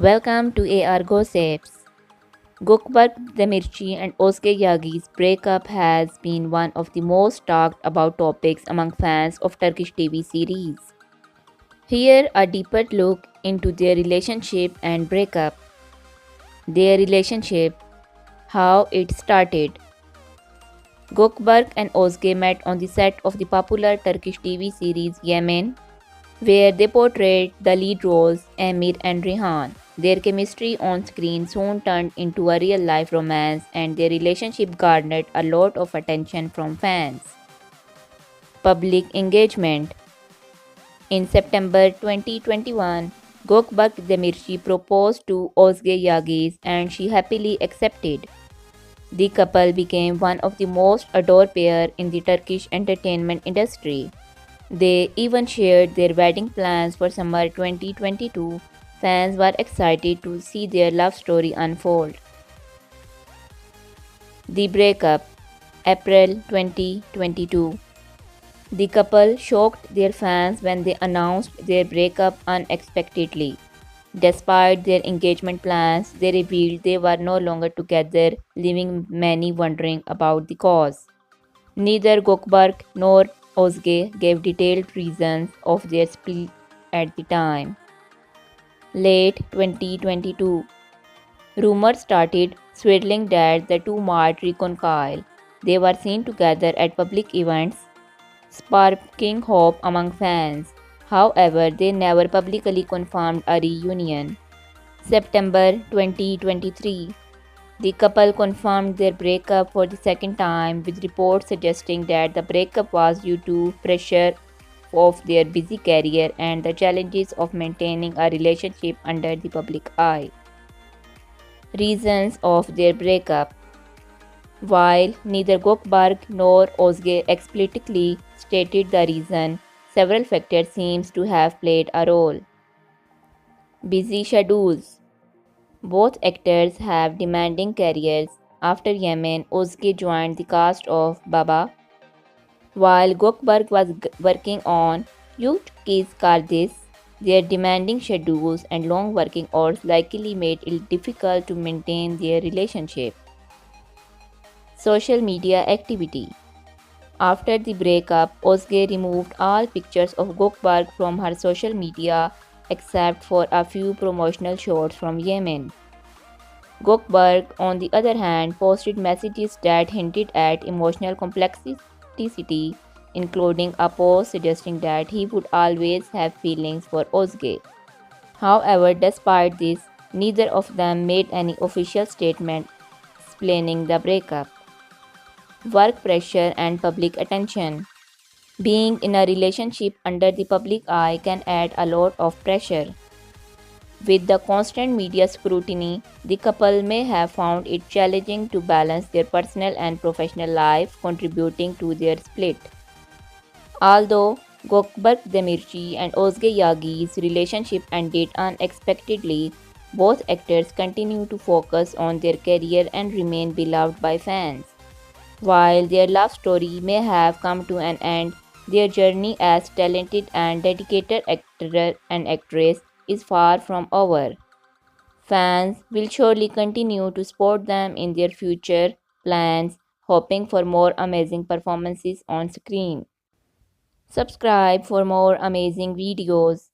Welcome to AR Gossips. Gökberk Demirci and Özge Yagi's breakup has been one of the most talked about topics among fans of Turkish TV series. Here a deeper look into their relationship and breakup. Their relationship, how it started. Gökberk and Özge met on the set of the popular Turkish TV series Yemen, where they portrayed the lead roles Emir and Rehan. Their chemistry on screen soon turned into a real life romance, and their relationship garnered a lot of attention from fans. Public engagement. In September 2021, Gökberk Demirci proposed to Özge Yağız and she happily accepted. The couple became one of the most adored pair in the Turkish entertainment industry. They even shared their wedding plans for summer 2022. Fans were excited to see their love story unfold. The breakup, April 2022. The couple shocked their fans when they announced their breakup unexpectedly. Despite their engagement plans, they revealed they were no longer together, leaving many wondering about the cause. Neither Gökberk nor Özge gave detailed reasons of their split at the time. Late 2022, rumors started swirling that the two might reconcile. They were seen together at public events, sparking hope among fans. However, they never publicly confirmed a reunion. September 2023. The couple confirmed their breakup for the second time, with reports suggesting that the breakup was due to pressure of their busy career and the challenges of maintaining a relationship under the public eye. Reasons of their breakup. While neither Gökberk nor Özge explicitly stated the reason, several factors seem to have played a role. Busy schedules. Both actors have demanding careers. After Yemen, Özge joined the cast of Baba, while Gökberk was working on Yurt Kiz Kardeş. Their demanding schedules and long working hours likely made it difficult to maintain their relationship. Social media activity. After the breakup, Özge removed all pictures of Gökberk from her social media except for a few promotional shots from Yemen. Gökberk, on the other hand, posted messages that hinted at emotional complexity, including a post suggesting that he would always have feelings for Özge. However, despite this, neither of them made any official statement explaining the breakup. Work pressure and public attention. Being in a relationship under the public eye can add a lot of pressure. With the constant media scrutiny, the couple may have found it challenging to balance their personal and professional life, contributing to their split. Although Gökberk Demirci and Özge Yagi's relationship ended unexpectedly, both actors continue to focus on their career and remain beloved by fans. While their love story may have come to an end, their journey as talented and dedicated actor and actress is far from over. Fans will surely continue to support them in their future plans, hoping for more amazing performances on screen. Subscribe for more amazing videos.